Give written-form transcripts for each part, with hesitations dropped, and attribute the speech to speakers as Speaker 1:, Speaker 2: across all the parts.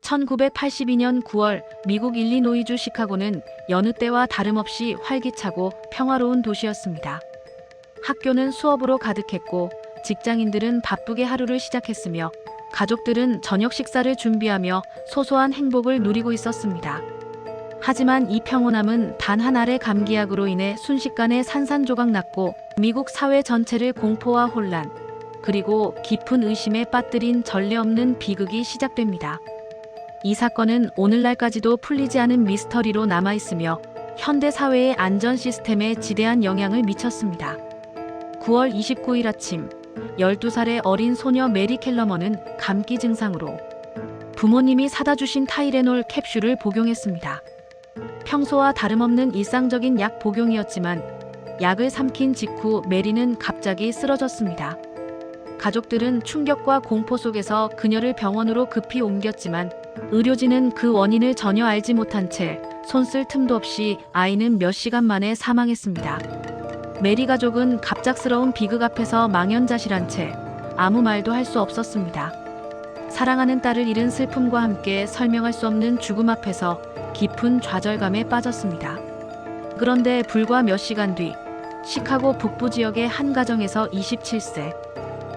Speaker 1: 1982년 9월 미국 일리노이주 시카고는 여느 때와 다름없이 활기차고 평화로운 도시였습니다. 학교는 수업으로 가득했고 직장인들은 바쁘게 하루를 시작했으며 가족들은 저녁 식사를 준비하며 소소한 행복을 누리고 있었습니다. 하지만 이 평온함은 단 한 알의 감기약으로 인해 순식간에 산산조각 났고 미국 사회 전체를 공포와 혼란, 그리고 깊은 의심에 빠뜨린 전례 없는 비극이 시작됩니다. 이 사건은 오늘날까지도 풀리지 않은 미스터리로 남아있으며 현대 사회의 안전 시스템에 지대한 영향을 미쳤습니다. 9월 29일 아침, 12살의 어린 소녀 메리 켈러먼은 감기 증상으로 부모님이 사다 주신 타이레놀 캡슐을 복용했습니다. 평소와 다름없는 일상적인 약 복용이었지만 약을 삼킨 직후 메리는 갑자기 쓰러졌습니다. 가족들은 충격과 공포 속에서 그녀를 병원으로 급히 옮겼지만 의료진은 그 원인을 전혀 알지 못한 채 손 쓸 틈도 없이 아이는 몇 시간 만에 사망했습니다. 메리 가족은 갑작스러운 비극 앞에서 망연자실한 채 아무 말도 할 수 없었습니다. 사랑하는 딸을 잃은 슬픔과 함께 설명할 수 없는 죽음 앞에서 깊은 좌절감에 빠졌습니다. 그런데 불과 몇 시간 뒤 시카고 북부 지역의 한 가정에서 27세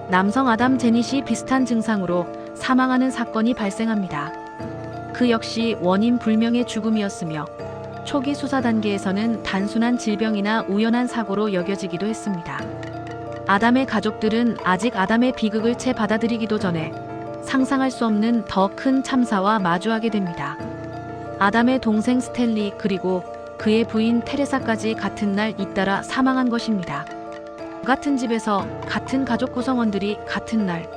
Speaker 1: 남성 아담 제닛이 비슷한 증상으로 사망하는 사건이 발생합니다. 그 역시 원인 불명의 죽음이었으며 초기 수사 단계에서는 단순한 질병이나 우연한 사고로 여겨지기도 했습니다. 아담의 가족들은 아직 아담의 비극을 채 받아들이기도 전에 상상할 수 없는 더 큰 참사와 마주하게 됩니다. 아담의 동생 스탠리 그리고 그의 부인 테레사까지 같은 날 잇따라 사망한 것입니다. 같은 집에서 같은 가족 구성원들이 같은 날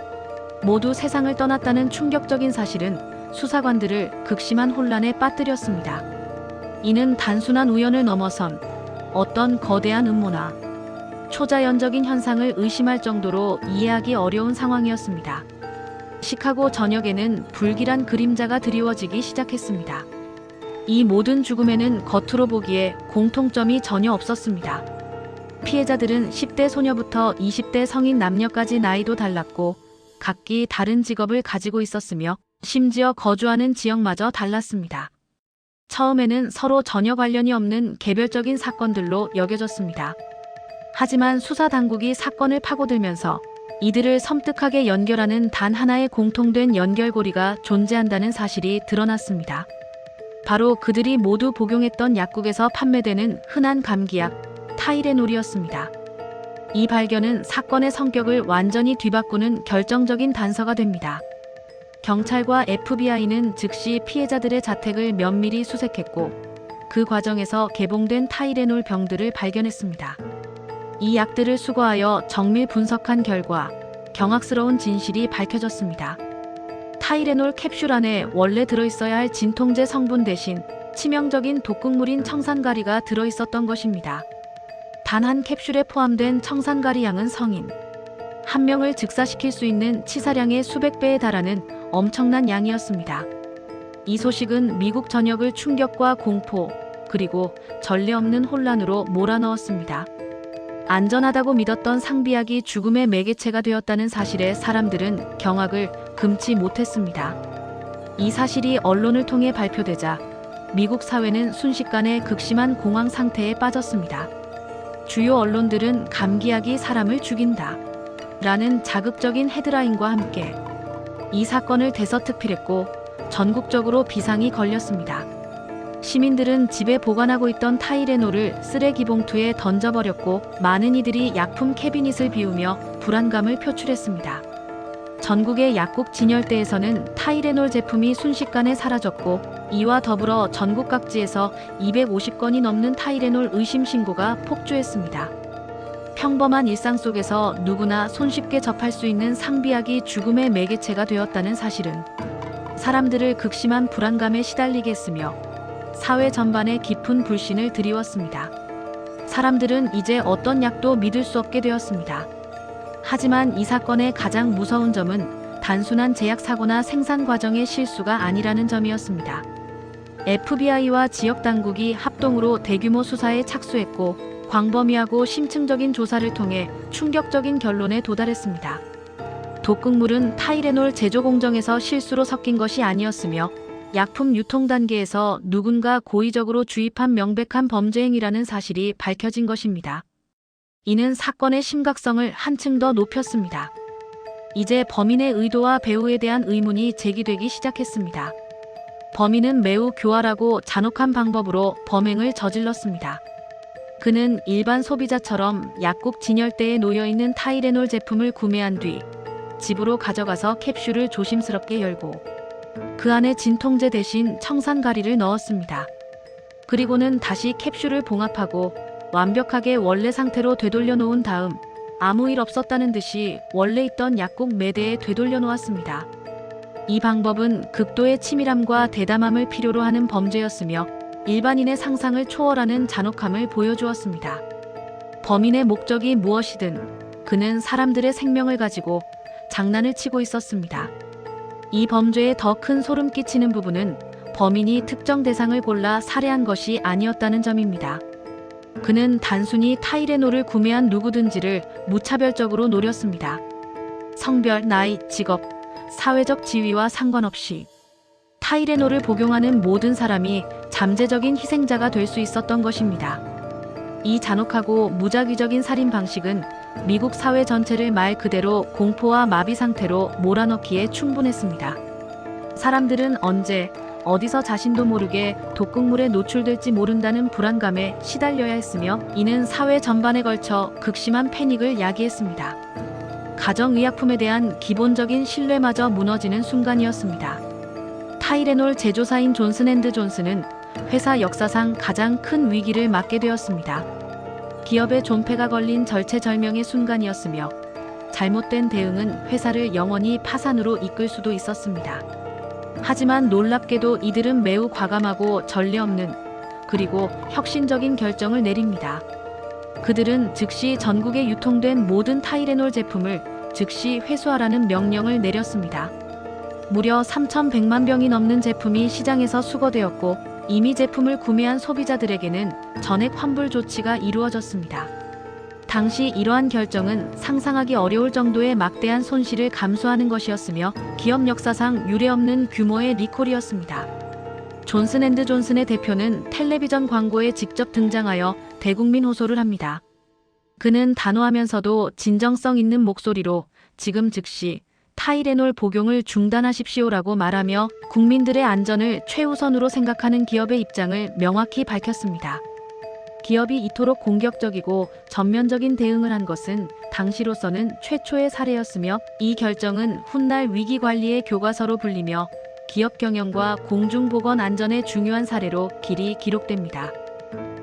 Speaker 1: 모두 세상을 떠났다는 충격적인 사실은 수사관들을 극심한 혼란에 빠뜨렸습니다. 이는 단순한 우연을 넘어선 어떤 거대한 음모나 초자연적인 현상을 의심할 정도로 이해하기 어려운 상황이었습니다. 시카고 전역에는 불길한 그림자가 드리워지기 시작했습니다. 이 모든 죽음에는 겉으로 보기에 공통점이 전혀 없었습니다. 피해자들은 10대 소녀부터 20대 성인 남녀까지 나이도 달랐고 각기 다른 직업을 가지고 있었으며 심지어 거주하는 지역마저 달랐습니다. 처음에는 서로 전혀 관련이 없는 개별적인 사건들로 여겨졌습니다. 하지만 수사 당국이 사건을 파고들면서 이들을 섬뜩하게 연결하는 단 하나의 공통된 연결고리가 존재한다는 사실이 드러났습니다. 바로 그들이 모두 복용했던 약국에서 판매되는 흔한 감기약 타이레놀이었습니다. 이 발견은 사건의 성격을 완전히 뒤바꾸는 결정적인 단서가 됩니다. 경찰과 FBI는 즉시 피해자들의 자택을 면밀히 수색했고 그 과정에서 개봉된 타이레놀 병들을 발견했습니다. 이 약들을 수거하여 정밀 분석한 결과 경악스러운 진실이 밝혀졌습니다. 타이레놀 캡슐 안에 원래 들어있어야 할 진통제 성분 대신 치명적인 독극물인 청산가리가 들어있었던 것입니다. 단 한 캡슐에 포함된 청산가리 양은 성인 한 명을 즉사시킬 수 있는 치사량의 수백 배에 달하는 엄청난 양이었습니다. 이 소식은 미국 전역을 충격과 공포, 그리고 전례 없는 혼란으로 몰아넣었습니다. 안전하다고 믿었던 상비약이 죽음의 매개체가 되었다는 사실에 사람들은 경악을 금치 못했습니다. 이 사실이 언론을 통해 발표되자 미국 사회는 순식간에 극심한 공황 상태에 빠졌습니다. 주요 언론들은 감기약이 사람을 죽인다 라는 자극적인 헤드라인과 함께 이 사건을 대서특필했고 전국적으로 비상이 걸렸습니다. 시민들은 집에 보관하고 있던 타이레놀을 쓰레기 봉투에 던져버렸고 많은 이들이 약품 캐비닛을 비우며 불안감을 표출했습니다. 전국의 약국 진열대에서는 타이레놀 제품이 순식간에 사라졌고 이와 더불어 전국 각지에서 250건이 넘는 타이레놀 의심 신고가 폭주했습니다. 평범한 일상 속에서 누구나 손쉽게 접할 수 있는 상비약이 죽음의 매개체가 되었다는 사실은 사람들을 극심한 불안감에 시달리게 했으며 사회 전반에 깊은 불신을 드리웠습니다. 사람들은 이제 어떤 약도 믿을 수 없게 되었습니다. 하지만 이 사건의 가장 무서운 점은 단순한 제약 사고나 생산 과정의 실수가 아니라는 점이었습니다. FBI와 지역 당국이 합동으로 대규모 수사에 착수했고 광범위하고 심층적인 조사를 통해 충격적인 결론에 도달했습니다. 독극물은 타이레놀 제조 공정에서 실수로 섞인 것이 아니었으며 약품 유통 단계에서 누군가 고의적으로 주입한 명백한 범죄 행위라는 사실이 밝혀진 것입니다. 이는 사건의 심각성을 한층 더 높였습니다. 이제 범인의 의도와 배후에 대한 의문이 제기되기 시작했습니다. 범인은 매우 교활하고 잔혹한 방법으로 범행을 저질렀습니다. 그는 일반 소비자처럼 약국 진열대에 놓여있는 타이레놀 제품을 구매한 뒤 집으로 가져가서 캡슐을 조심스럽게 열고 그 안에 진통제 대신 청산가리를 넣었습니다. 그리고는 다시 캡슐을 봉합하고 완벽하게 원래 상태로 되돌려 놓은 다음 아무 일 없었다는 듯이 원래 있던 약국 매대에 되돌려 놓았습니다. 이 방법은 극도의 치밀함과 대담함을 필요로 하는 범죄였으며 일반인의 상상을 초월하는 잔혹함을 보여주었습니다. 범인의 목적이 무엇이든 그는 사람들의 생명을 가지고 장난을 치고 있었습니다. 이 범죄의 더 큰 소름 끼치는 부분은 범인이 특정 대상을 골라 살해한 것이 아니었다는 점입니다. 그는 단순히 타이레놀을 구매한 누구든지를 무차별적으로 노렸습니다. 성별, 나이, 직업, 사회적 지위와 상관없이 타이레놀을 복용하는 모든 사람이 잠재적인 희생자가 될 수 있었던 것입니다. 이 잔혹하고 무작위적인 살인 방식은 미국 사회 전체를 말 그대로 공포와 마비 상태로 몰아넣기에 충분했습니다. 사람들은 언제, 어디서 자신도 모르게 독극물에 노출될지 모른다는 불안감에 시달려야 했으며 이는 사회 전반에 걸쳐 극심한 패닉을 야기했습니다. 가정의약품에 대한 기본적인 신뢰마저 무너지는 순간이었습니다. 타이레놀 제조사인 존슨앤드존슨은 회사 역사상 가장 큰 위기를 맞게 되었습니다. 기업의 존폐가 걸린 절체절명의 순간이었으며 잘못된 대응은 회사를 영원히 파산으로 이끌 수도 있었습니다. 하지만 놀랍게도 이들은 매우 과감하고 전례 없는 그리고 혁신적인 결정을 내립니다. 그들은 즉시 전국에 유통된 모든 타이레놀 제품을 즉시 회수하라는 명령을 내렸습니다. 무려 3,100만 병이 넘는 제품이 시장에서 수거되었고 이미 제품을 구매한 소비자들에게는 전액 환불 조치가 이루어졌습니다. 당시 이러한 결정은 상상하기 어려울 정도의 막대한 손실을 감수하는 것이었으며 기업 역사상 유례없는 규모의 리콜이었습니다. 존슨앤드존슨의 대표는 텔레비전 광고에 직접 등장하여 대국민 호소를 합니다. 그는 단호하면서도 진정성 있는 목소리로 지금 즉시 타이레놀 복용을 중단하십시오라고 말하며 국민들의 안전을 최우선으로 생각하는 기업의 입장을 명확히 밝혔습니다. 기업이 이토록 공격적이고 전면적인 대응을 한 것은 당시로서는 최초의 사례였으며 이 결정은 훗날 위기관리의 교과서로 불리며 기업 경영과 공중보건 안전의 중요한 사례로 길이 기록됩니다.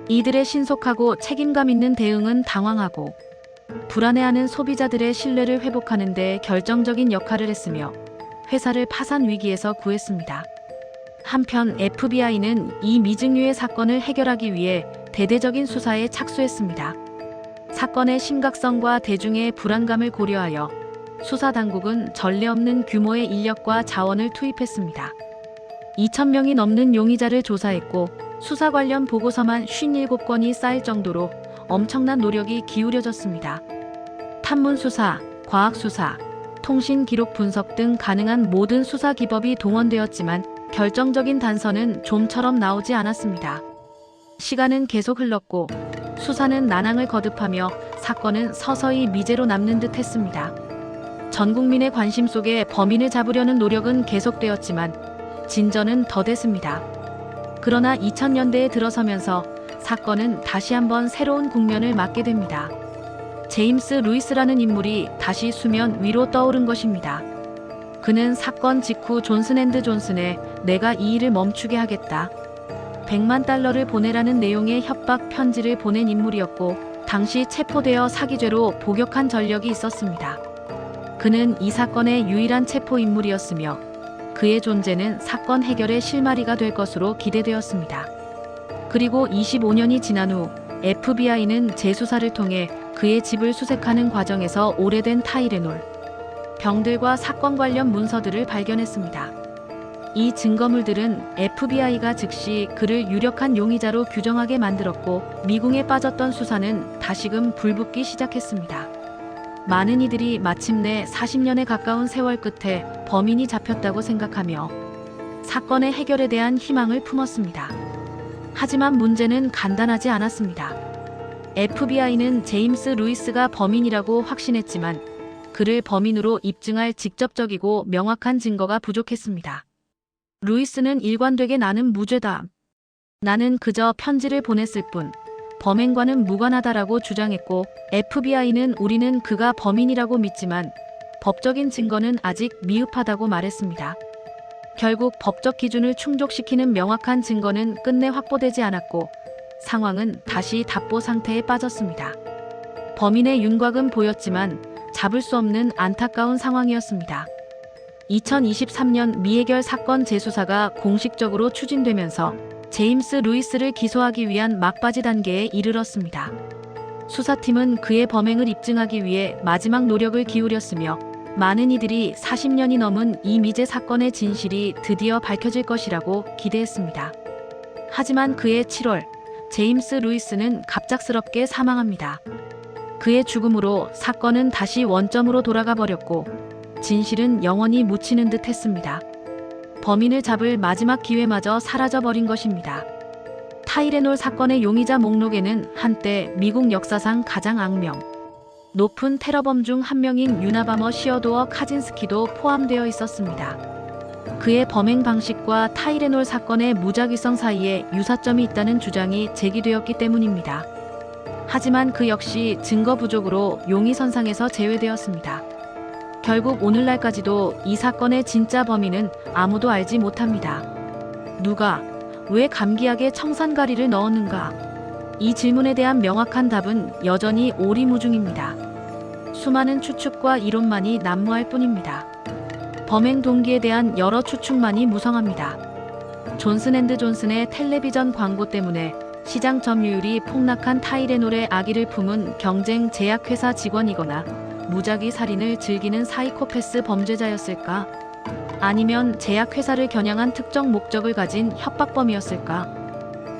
Speaker 1: 이들의 신속하고 책임감 있는 대응은 당황하고 불안해하는 소비자들의 신뢰를 회복하는 데 결정적인 역할을 했으며 회사를 파산 위기에서 구했습니다. 한편 FBI는 이 미증유의 사건을 해결하기 위해 대대적인 수사에 착수했습니다. 사건의 심각성과 대중의 불안감을 고려하여 수사 당국은 전례 없는 규모의 인력과 자원을 투입했습니다. 2,000명이 넘는 용의자를 조사했고 수사 관련 보고서만 57건이 쌓일 정도로 엄청난 노력이 기울여졌습니다. 탐문 수사, 과학 수사, 통신 기록 분석 등 가능한 모든 수사 기법이 동원되었지만 결정적인 단서는 좀처럼 나오지 않았습니다. 시간은 계속 흘렀고 수사는 난항을 거듭하며 사건은 서서히 미제로 남는 듯 했습니다. 전 국민의 관심 속에 범인을 잡으려는 노력은 계속되었지만 진전은 더뎠습니다. 그러나 2000년대에 들어서면서 사건은 다시 한번 새로운 국면을 맞게 됩니다. 제임스 루이스라는 인물이 다시 수면 위로 떠오른 것입니다. 그는 사건 직후 존슨앤드존슨에 내가 이 일을 멈추게 하겠다. 100만 달러를 보내라는 내용의 협박 편지를 보낸 인물이었고 당시 체포되어 사기죄로 복역한 전력이 있었습니다. 그는 이 사건의 유일한 체포 인물이었으며 그의 존재는 사건 해결의 실마리가 될 것으로 기대되었습니다. 그리고 25년이 지난 후 FBI는 재수사를 통해 그의 집을 수색하는 과정에서 오래된 타이레놀 병들과 사건 관련 문서들을 발견했습니다. 이 증거물들은 FBI가 즉시 그를 유력한 용의자로 규정하게 만들었고 미궁에 빠졌던 수사는 다시금 불붙기 시작했습니다. 많은 이들이 마침내 40년에 가까운 세월 끝에 범인이 잡혔다고 생각하며 사건의 해결에 대한 희망을 품었습니다. 하지만 문제는 간단하지 않았습니다. FBI는 제임스 루이스가 범인이라고 확신했지만 그를 범인으로 입증할 직접적이고 명확한 증거가 부족했습니다. 루이스는 일관되게 나는 무죄다. 나는 그저 편지를 보냈을 뿐 범행과는 무관하다라고 주장했고 FBI는 우리는 그가 범인이라고 믿지만 법적인 증거는 아직 미흡하다고 말했습니다. 결국 법적 기준을 충족시키는 명확한 증거는 끝내 확보되지 않았고 상황은 다시 답보 상태에 빠졌습니다. 범인의 윤곽은 보였지만 잡을 수 없는 안타까운 상황이었습니다. 2023년 미해결 사건 재수사가 공식적으로 추진되면서 제임스 루이스를 기소하기 위한 막바지 단계에 이르렀습니다. 수사팀은 그의 범행을 입증하기 위해 마지막 노력을 기울였으며 많은 이들이 40년이 넘은 이 미제 사건의 진실이 드디어 밝혀질 것이라고 기대했습니다. 하지만 그해 7월, 제임스 루이스는 갑작스럽게 사망합니다. 그의 죽음으로 사건은 다시 원점으로 돌아가 버렸고 진실은 영원히 묻히는 듯 했습니다. 범인을 잡을 마지막 기회마저 사라져버린 것입니다. 타이레놀 사건의 용의자 목록에는 한때 미국 역사상 가장 악명 높은 테러범 중 한 명인 유나바머 시어도어 카진스키도 포함되어 있었습니다. 그의 범행 방식과 타이레놀 사건의 무작위성 사이에 유사점이 있다는 주장이 제기되었기 때문입니다. 하지만 그 역시 증거 부족으로 용의선상에서 제외되었습니다. 결국 오늘날까지도 이 사건의 진짜 범인은 아무도 알지 못합니다. 누가, 왜 감기약에 청산가리를 넣었는가? 이 질문에 대한 명확한 답은 여전히 오리무중입니다. 수많은 추측과 이론만이 난무할 뿐입니다. 범행 동기에 대한 여러 추측만이 무성합니다. 존슨앤드존슨의 텔레비전 광고 때문에 시장 점유율이 폭락한 타이레놀의 아기를 품은 경쟁 제약회사 직원이거나 무작위 살인을 즐기는 사이코패스 범죄자였을까? 아니면 제약회사를 겨냥한 특정 목적을 가진 협박범이었을까?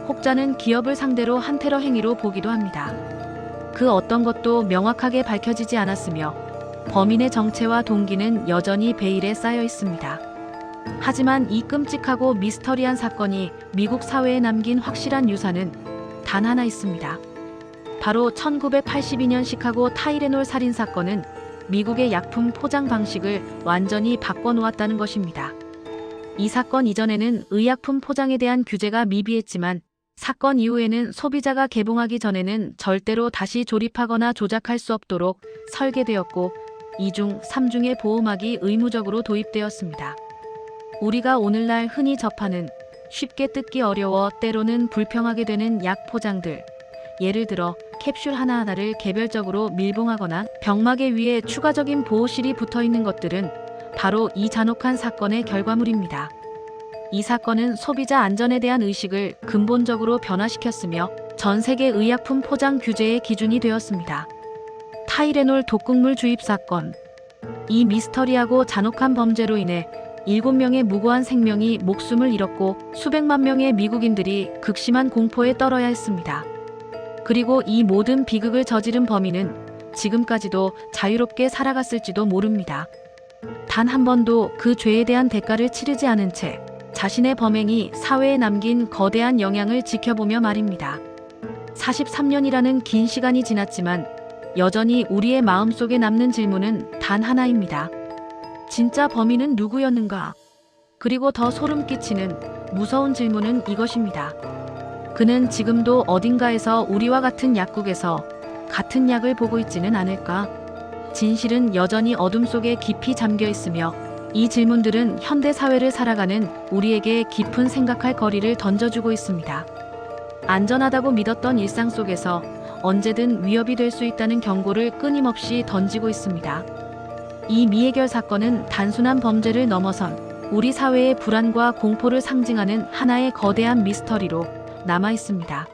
Speaker 1: 혹자는 기업을 상대로 한 테러 행위로 보기도 합니다. 그 어떤 것도 명확하게 밝혀지지 않았으며 범인의 정체와 동기는 여전히 베일에 쌓여 있습니다. 하지만 이 끔찍하고 미스터리한 사건이 미국 사회에 남긴 확실한 유산은 단 하나 있습니다. 바로 1982년 시카고 타이레놀 살인 사건은 미국의 약품 포장 방식을 완전히 바꿔놓았다는 것입니다. 이 사건 이전에는 의약품 포장에 대한 규제가 미비했지만 사건 이후에는 소비자가 개봉하기 전에는 절대로 다시 조립하거나 조작할 수 없도록 설계되었고 2중, 3중의 보호막이 의무적으로 도입되었습니다. 우리가 오늘날 흔히 접하는 쉽게 뜯기 어려워 때로는 불평하게 되는 약 포장들, 예를 들어 캡슐 하나하나를 개별적으로 밀봉하거나 병막에 위에 추가적인 보호실이 붙어있는 것들은 바로 이 잔혹한 사건의 결과물입니다. 이 사건은 소비자 안전에 대한 의식을 근본적으로 변화시켰으며 전 세계 의약품 포장 규제의 기준이 되었습니다. 타이레놀 독극물 주입 사건. 이 미스터리하고 잔혹한 범죄로 인해 7명의 무고한 생명이 목숨을 잃었고 수백만 명의 미국인들이 극심한 공포에 떨어야 했습니다. 그리고 이 모든 비극을 저지른 범인은 지금까지도 자유롭게 살아갔을지도 모릅니다. 단 한 번도 그 죄에 대한 대가를 치르지 않은 채 자신의 범행이 사회에 남긴 거대한 영향을 지켜보며 말입니다. 43년이라는 긴 시간이 지났지만 여전히 우리의 마음속에 남는 질문은 단 하나입니다. 진짜 범인은 누구였는가? 그리고 더 소름 끼치는 무서운 질문은 이것입니다. 그는 지금도 어딘가에서 우리와 같은 약국에서 같은 약을 보고 있지는 않을까? 진실은 여전히 어둠 속에 깊이 잠겨 있으며 이 질문들은 현대 사회를 살아가는 우리에게 깊은 생각할 거리를 던져주고 있습니다. 안전하다고 믿었던 일상 속에서 언제든 위협이 될 수 있다는 경고를 끊임없이 던지고 있습니다. 이 미해결 사건은 단순한 범죄를 넘어선 우리 사회의 불안과 공포를 상징하는 하나의 거대한 미스터리로 남아 있습니다.